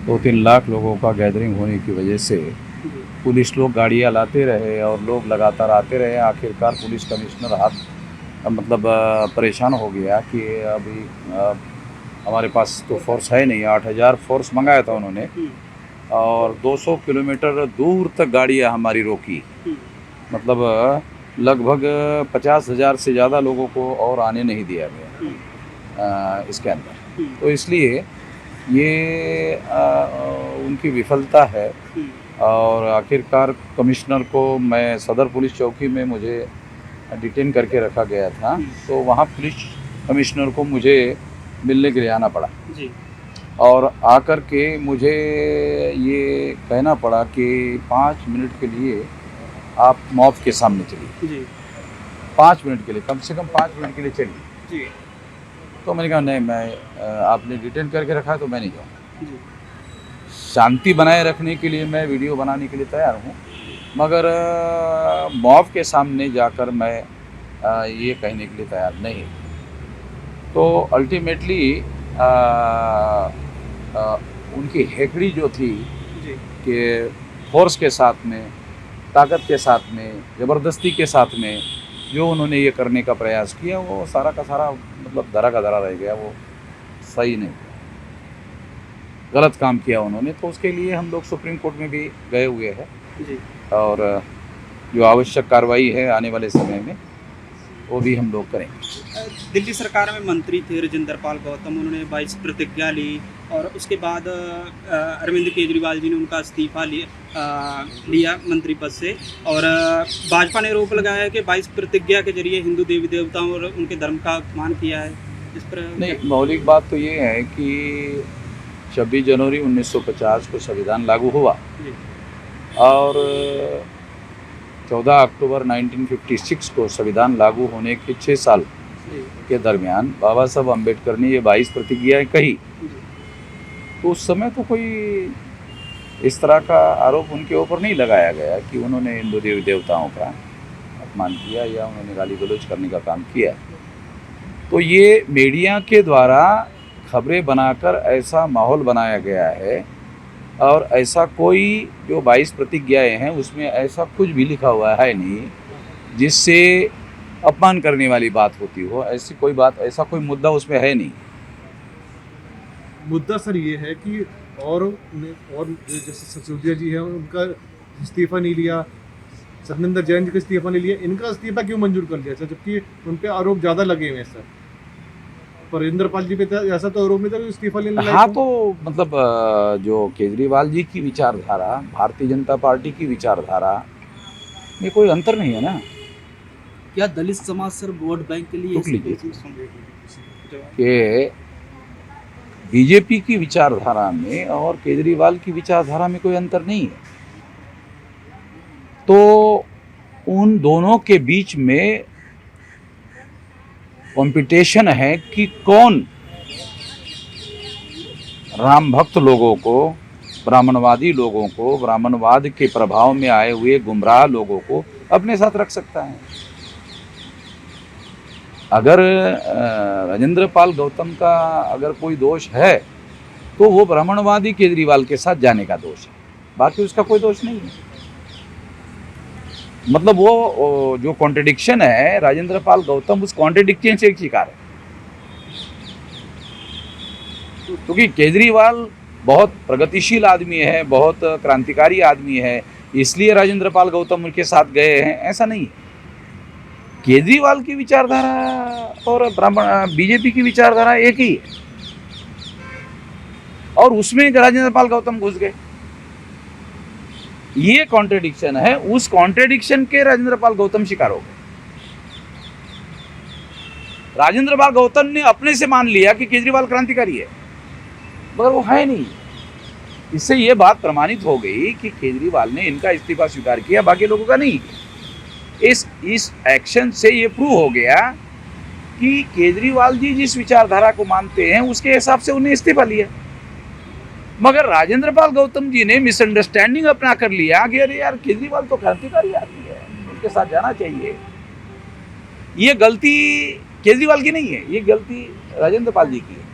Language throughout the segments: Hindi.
2-3 लाख लोगों का गैदरिंग होने की वजह से पुलिस लोग गाड़ियाँ लाते रहे और लोग लगातार आते रहे। आखिरकार पुलिस कमिश्नर मतलब परेशान हो गया कि अभी हमारे पास तो फोर्स है नहीं। 8,000 फोर्स मंगाया था उन्होंने और 200 किलोमीटर दूर तक गाड़ियाँ हमारी रोकी। मतलब लगभग 50,000 से ज़्यादा लोगों को और आने नहीं दिया गया इसके अंदर। तो इसलिए ये उनकी विफलता है। और आखिरकार कमिश्नर को मैं सदर पुलिस चौकी में मुझे डिटेन करके रखा गया था, तो वहाँ पुलिस कमिश्नर को मुझे मिलने के लिए आना पड़ा जी। और आकर के मुझे ये कहना पड़ा कि 5 मिनट के लिए आप मॉब के सामने चलिए। जी। 5 मिनट के लिए, कम से कम 5 मिनट के लिए चलिए। जी। तो मैंने कहा नहीं, मैं आपने डिटेन करके रखा है तो मैं नहीं जाऊँगा। जी। शांति बनाए रखने के लिए मैं वीडियो बनाने के लिए तैयार हूँ, मगर मॉब के सामने जाकर मैं ये कहने के लिए तैयार नहीं। तो अल्टीमेटली उनकी हेकड़ी जो थी जी। कि फोर्स के साथ में, ताकत के साथ में, ज़बरदस्ती के साथ में जो उन्होंने ये करने का प्रयास किया, वो सारा का सारा मतलब धरा का धरा रह गया। वो सही नहीं, गलत काम किया उन्होंने। तो उसके लिए हम लोग सुप्रीम कोर्ट में भी गए हुए हैं जी। और जो आवश्यक कार्रवाई है आने वाले समय में वो भी हम लोग करेंगे। दिल्ली सरकार में मंत्री थे राजेंद्र पाल गौतम, उन्होंने 22 प्रतिज्ञा ली और उसके बाद अरविंद केजरीवाल जी ने उनका इस्तीफा लिया मंत्री पद से। और भाजपा ने आरोप लगाया है कि 22 प्रतिज्ञा के जरिए हिंदू देवी देवताओं और उनके धर्म का अपमान किया है। इस पर नहीं, मौलिक बात तो ये है कि 26 जनवरी 1950 को संविधान लागू हुआ जी। और 14 अक्टूबर 1956 को संविधान लागू होने के 6 साल के दरमियान बाबा साहब अम्बेडकर ने ये 22 प्रतिज्ञाएं कही। तो उस समय तो कोई इस तरह का आरोप उनके ऊपर नहीं लगाया गया कि उन्होंने हिंदू देवी देवताओं का अपमान किया या उन्होंने गाली गलौज करने का काम किया। तो ये मीडिया के द्वारा खबरें बनाकर ऐसा माहौल बनाया गया है और ऐसा कोई जो 22 प्रतिज्ञाएं हैं उसमें ऐसा कुछ भी लिखा हुआ है नहीं जिससे अपमान करने वाली बात होती हो। ऐसी कोई बात, ऐसा कोई मुद्दा उसमें है नहीं। मुद्दा सर ये है कि और जैसे सिसोदिया जी हैं उनका इस्तीफा नहीं लिया, सत्येंद्र जैन जी का इस्तीफा नहीं लिया, इनका इस्तीफा क्यों मंजूर कर लिया सर, जबकि उन पे आरोप ज़्यादा लगे हुए हैं सर। पर राजेंद्र पाल जी पे ऐसा तो आरोप नहीं था कि इस्तीफा लेने हाँ, तो मतलब जो केजरीवाल जी की विचारधारा, भारतीय जनता पार्टी की विचारधारा में कोई अंतर नहीं है ना। क्या दलित समाज सर वोट बैंक के लिए रुक लीजिए कि बीजेपी की विचारधारा में और केजरीवाल की विचारधारा में कोई अंतर नहीं है। तो उन दोनों के बीच में कंपटीशन है कि कौन राम भक्त लोगों को, ब्राह्मणवादी लोगों को, ब्राह्मणवाद के प्रभाव में आए हुए गुमराह लोगों को अपने साथ रख सकता है। अगर राजेंद्र पाल गौतम का अगर कोई दोष है तो वो ब्राह्मणवादी केजरीवाल के साथ जाने का दोष है, बाकी उसका कोई दोष नहीं है। मतलब वो जो कॉन्ट्रडिक्शन है, राजेंद्र पाल गौतम उस कॉन्ट्रडिक्शन से एक शिकार है। क्योंकि केजरीवाल बहुत प्रगतिशील आदमी है, बहुत क्रांतिकारी आदमी है, इसलिए राजेंद्र पाल गौतम उनके साथ गए हैं, ऐसा नहीं है। केजरीवाल की विचारधारा और बीजेपी की विचारधारा एक ही है और उसमें राजेंद्र पाल गौतम घुस गए। ये कॉन्ट्रडिक्शन है, उस कॉन्ट्रडिक्शन के राजेंद्र पाल गौतम शिकार हो गए। राजेंद्र पाल गौतम ने अपने से मान लिया कि केजरीवाल क्रांतिकारी है, मगर वो है नहीं। इससे ये बात प्रमाणित हो गई कि केजरीवाल ने इनका इस्तीफा स्वीकार किया, बाकी लोगों का नहीं। इस एक्शन से ये प्रूव हो गया कि केजरीवाल जी जिस विचारधारा को मानते हैं उसके हिसाब से उन्हें इस्तीफा लिया, मगर राजेंद्र पाल गौतम जी ने मिसअंडरस्टैंडिंग अपना कर लिया कि अरे यार केजरीवाल तो क्रांतिकारी आदमी है, उनके साथ जाना चाहिए। ये गलती केजरीवाल की नहीं है, ये गलती राजेंद्र पाल जी की है।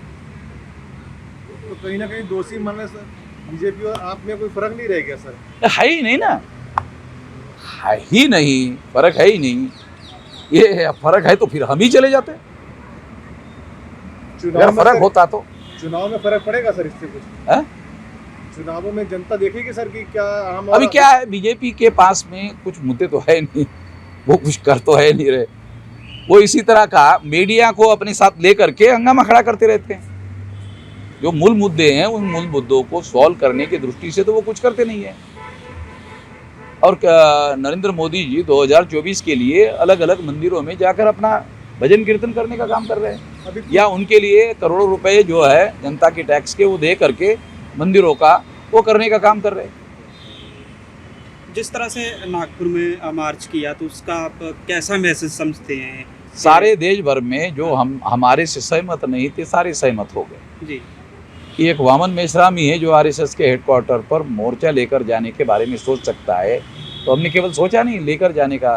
तो कहीं ना कहीं दोषी माने सर बीजेपी और आप में कोई फर्क नहीं रह गया सर? है ही नहीं ना, है ही नहीं, फर्क है ही नहीं। ये फर्क है तो फिर हम ही चले जाते, अगर में फर्क सर, होता तो। चुनाव में फर्क पड़ेगा सर इससे कुछ? है? चुनावों में जनता देखेगी सर कि क्या आम अभी क्या है, बीजेपी के पास में कुछ मुद्दे तो है नहीं, वो कुछ कर तो है नहीं रहे। वो इसी तरह का मीडिया को अपने साथ लेकर के हंगामा खड़ा करते रहते हैं। जो मूल मुद्दे हैं उन मूल मुद्दों को सॉल्व करने की दृष्टि से तो वो कुछ करते नहीं है। और नरेंद्र मोदी जी 2024 के लिए अलग अलग मंदिरों में जाकर अपना भजन कीर्तन करने का काम कर रहे हैं, अभी या उनके लिए करोड़ों रुपए जो है जनता के टैक्स के वो दे करके मंदिरों का वो करने का काम कर रहे हैं। जिस तरह से नागपुर में मार्च किया तो उसका आप कैसा मैसेज समझते हैं? सारे देश भर में जो हम हमारे से सहमत नहीं थे सारे सहमत हो गए जी कि एक वामन मेश्राम ही है जो आरएसएस के हेडक्वार्टर पर मोर्चा लेकर जाने के बारे में सोच सकता है। तो हमने केवल सोचा नहीं, लेकर जाने का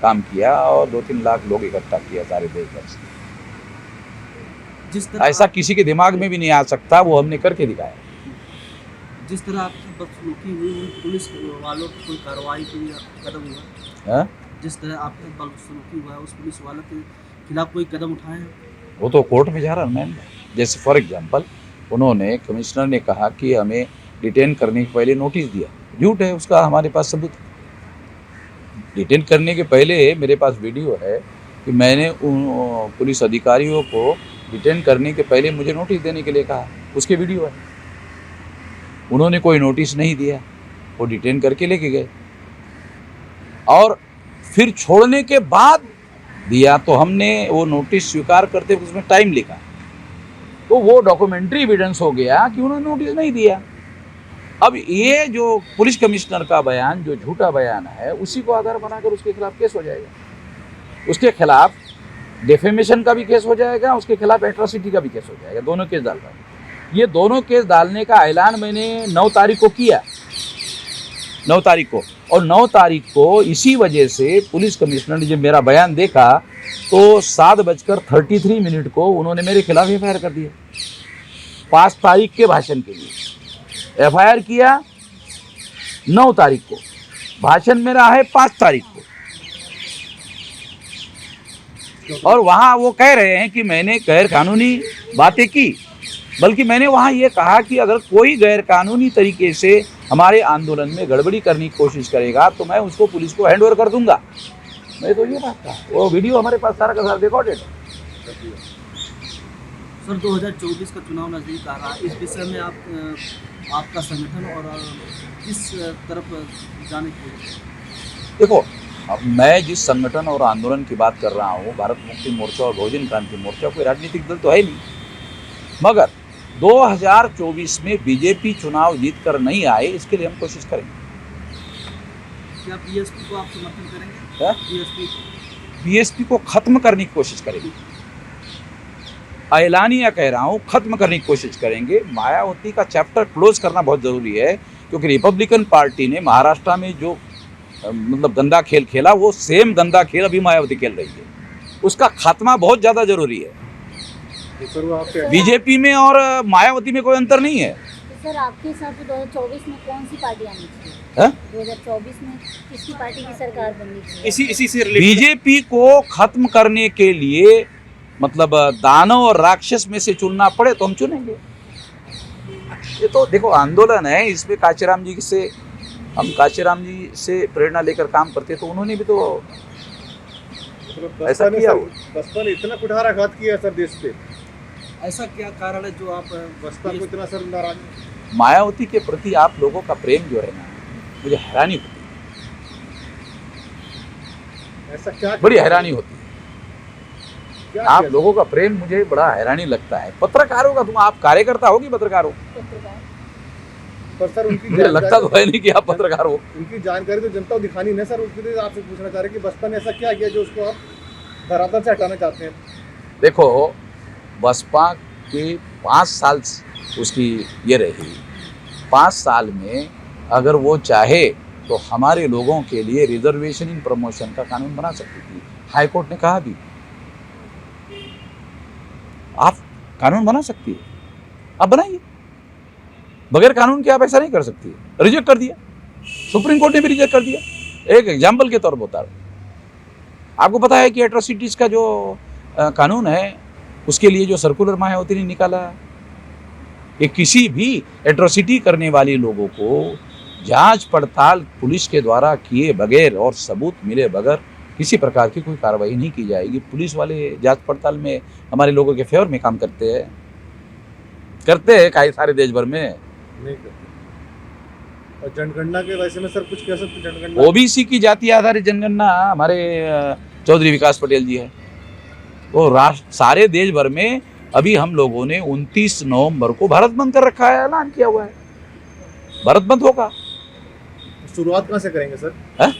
काम किया और 2-3 लाख लोग इकट्ठा किया सारे देश भर से। जिस तरह ऐसा किसी के दिमाग में भी नहीं आ सकता, वो हमने करके दिखाया। जिस तरह आपकी बदसलूकी हुई उन पुलिस वालों की कोई कार्रवाई कोई कदम हुआ? है? जिस तरह आपके बदसलूकी हुआ है उस पुलिस वालों के खिलाफ कोई कदम उठाए हैं? वो तो कोर्ट में जा रहा है मैम। जैसे फॉर एग्जांपल उन्होंने, कमिश्नर ने कहा कि हमें डिटेन करने के पहले नोटिस दिया। झूठ है, उसका हमारे पास सबूत है। डिटेन करने के पहले मेरे पास वीडियो है कि मैंने उन पुलिस अधिकारियों को डिटेन करने के पहले मुझे नोटिस देने के लिए कहा, उसके वीडियो है। उन्होंने कोई नोटिस नहीं दिया, वो डिटेन करके लेके गए और फिर छोड़ने के बाद दिया तो हमने वो नोटिस स्वीकार करते हुए उसमें टाइम लिखा, तो वो डॉक्यूमेंट्री एविडेंस हो गया कि उन्होंने नोटिस नहीं दिया। अब ये जो पुलिस कमिश्नर का बयान जो झूठा बयान है उसी को आधार बनाकर उसके खिलाफ केस हो जाएगा, उसके खिलाफ डिफेमेशन का भी केस हो जाएगा, उसके खिलाफ एट्रोसिटी का भी केस हो जाएगा। दोनों केस डाल रहा हूँ। ये दोनों केस डालने का ऐलान मैंने 9 तारीख को किया, 9 तारीख को, और 9 तारीख को इसी वजह से पुलिस कमिश्नर ने जब मेरा बयान देखा तो 7:33 को उन्होंने मेरे खिलाफ एफआईआर कर दिया। 5 तारीख के भाषण के लिए एफआईआर किया 9 तारीख को, भाषण मेरा है 5 तारीख को, और वहाँ वो कह रहे हैं कि मैंने गैर कानूनी बातें की। बल्कि मैंने वहाँ ये कहा कि अगर कोई गैर कानूनी तरीके से हमारे आंदोलन में गड़बड़ी करने की कोशिश करेगा तो मैं उसको पुलिस को हैंड ओवर कर दूंगा। मैं तो ये बात कहा, वो वीडियो हमारे पास सारा का सारा रिकॉर्डेड है। सर 2024 का चुनाव नज़दीक आ रहा है, इस विषय में आपका संगठन और किस तरफ जाने के लिए? देखो, अब मैं जिस संगठन और आंदोलन की बात कर रहा हूँ, भारत मुक्ति मोर्चा और बहुजन क्रांति मोर्चा, कोई राजनीतिक दल तो है नहीं, मगर 2024 में बीजेपी चुनाव जीत कर नहीं आए इसके लिए हम कोशिश करेंगे। क्या बीएसपी को आप समर्थन करेंगे? बीएसपी को खत्म करने की कोशिश करेंगे, ऐलानिया कह रहा हूँ, खत्म करने की कोशिश करेंगे। मायावती का चैप्टर क्लोज करना बहुत ज़रूरी है, क्योंकि रिपब्लिकन पार्टी ने महाराष्ट्र में जो मतलब गंदा खेल खेला, वो सेम गंदा खेल अभी मायावती खेल रही है। उसका खात्मा बहुत ज़्यादा ज़रूरी है। बीजेपी में और मायावती में कोई अंतर नहीं है। सर आपके हिसाब से 2024 में कौन सी पार्टी आनी चाहिए? 2024 में किसकी पार्टी की सरकार बननी चाहिए? इसी से रिलेटेड बीजेपी को खत्म करने के लिए मतलब दानव और राक्षस में से चुनना पड़े तो हम चुनेंगे। ये तो देखो आंदोलन है, इसमें कांचीराम जी से हम कांचीराम जी से प्रेरणा लेकर काम करते, तो उन्होंने भी तो ऐसा किया। बसपा ने इतना कुठाराघात किया सर देश पे, ऐसा क्या कारण है जो आप बसपा को इतना सर नाराज? मायावती के प्रति आप लोगों का प्रेम जो है ना, मुझे हैरानी होती है, ऐसा क्या बड़ी हैरानी होती है। क्या आप किया? लोगों का प्रेम मुझे बड़ा हैरानी लगता है। पत्रकारों का, तुम आप कार्यकर्ता हो कि पत्रकार हो? पर सर उनकी मुझे लगता तो है नहीं कि आप पत्रकार हो। उनकी जानकारी तो जनता को दिखानी नहीं सर। उसके लिए आपसे पूछना चाह रहे हैं कि बसपा ने ऐसा क्या किया जो उसको आप धरातल से हटाना चाहते हैं? देखो, बसपा के 5 साल उसकी ये रही, 5 साल में अगर वो चाहे तो हमारे लोगों के लिए रिजर्वेशन इन प्रमोशन का कानून बना सकती थी। हाई कोर्ट ने कहा भी आप कानून बना सकती है, आप बनाइए। बगैर कानून के आप ऐसा नहीं कर सकती, रिजेक्ट कर दिया, सुप्रीम कोर्ट ने भी रिजेक्ट कर दिया। एक एग्जाम्पल के तौर पर बता रहा हूं, आपको पता है कि एट्रोसिटीज़ का जो कानून है उसके लिए जो सर्कुलर मायावती ने निकाला कि किसी भी एट्रोसिटी करने वाले लोगों को जांच पड़ताल पुलिस के द्वारा किए बगैर और सबूत मिले बगैर किसी प्रकार की कोई कार्रवाई नहीं की जाएगी। पुलिस वाले जांच पड़ताल में हमारे लोगों के फेवर में काम करते हैं कई सारे देश भर में। नहीं करते। और जनगणना के वैसे में सर कुछ कह सकते, जनगणना ओबीसी की जाति आधारित जनगणना हमारे चौधरी विकास पटेल जी है, वो राष्ट्र सारे देश भर में अभी हम लोगों ने 29 नवंबर को भारत बंद कर रखा है, ऐलान किया हुआ है, भारत बंद होगा। शुरुआत कहाँ से करेंगे सर? है?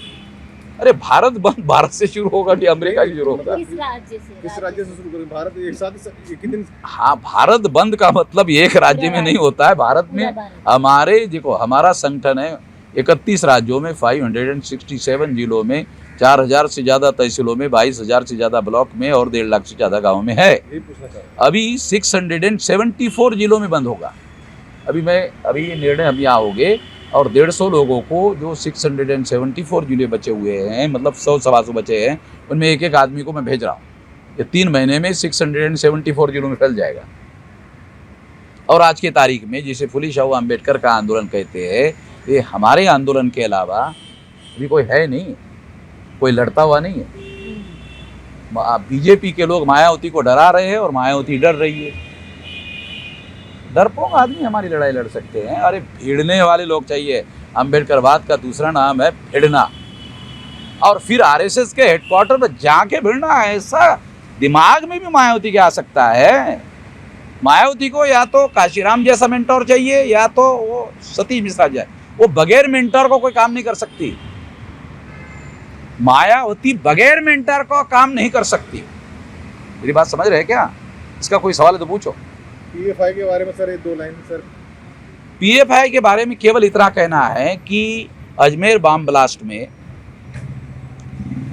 अरे भारत बंद भारत से शुरू होगा कि अमेरिका से शुरू होगा? किस राज्य से? किस राज्य से शुरू करें? भारत एक साथ एक ही दिन? हाँ, भारत बंद का मतलब एक राज्य में नहीं होता है। भारत में हमारे देखो, हमारा संगठन है 31 राज्यों में 567 जिलों में 4000 से ज़्यादा तहसीलों में 22,000 से ज़्यादा ब्लॉक में और 1.5 लाख से ज़्यादा गाँव में है। यही पूछना चाह रहा अभी 674 जिलों में बंद होगा। अभी ये निर्णय हम यहाँ हो गए और 150 लोगों को जो 674 जिले बचे हुए हैं, मतलब 100-125 बचे हैं, उनमें एक एक आदमी को मैं भेज रहा हूँ। ये 3 महीने में 674 जिलों में फैल जाएगा। और आज की तारीख में जिसे फुले शाह अम्बेडकर का आंदोलन कहते हैं, ये हमारे आंदोलन के अलावा अभी कोई है नहीं, कोई लड़ता हुआ नहीं है। बीजेपी के लोग मायावती को डरा रहे हैं और मायावती डर रही है। डरपोक आदमी हमारी लड़ाई लड़ सकते हैं, अरे भिड़ने वाले लोग चाहिए। अम्बेडकरवाद का दूसरा नाम है भिड़ना। और फिर आरएसएस के हेडक्वार्टर पर जाके भिड़ना, ऐसा दिमाग में भी मायावती के आ सकता है। मायावती को या तो काशीराम जैसा मेंटोर चाहिए या तो वो सतीश मिश्रा जाए, वो बगैर मेंटोर को कोई काम नहीं कर सकती। मायावती बगैर मेंटर को काम नहीं कर सकती। मेरी बात समझ रहे क्या? इसका कोई सवाल है तो पूछो। PFI के बारे में सर 2 लाइन सर। PFI के बारे में केवल इतना कहना है कि अजमेर बम ब्लास्ट में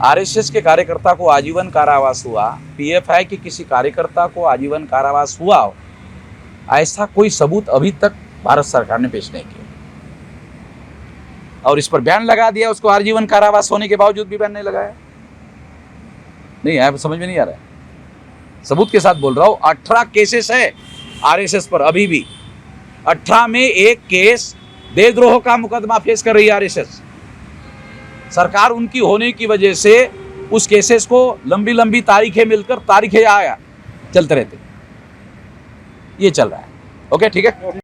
आरएसएस के कार्यकर्ता को आजीवन कारावास हुआ, PFI के किसी कार्यकर्ता को आजीवन कारावास हुआ, ऐसा कोई सबूत अभी तक भारत सरकार ने पेश नहीं किया। और इस पर बैन लगा दिया, उसको आजीवन कारावास होने के बावजूद भी बैन नहीं लगाया। नहीं है, समझ में नहीं आ रहा है। सबूत के साथ बोल रहा हूँ। 18 केसेस है आरएसएस पर अभी भी। 18 में एक केस देशद्रोह का मुकदमा फेस कर रही है आरएसएस। सरकार उनकी होने की वजह से उस केसेस को लंबी लंबी तारीखें मिलकर तारीखें आया चलते रहते। ये चल रहा है। ओके, ठीक है।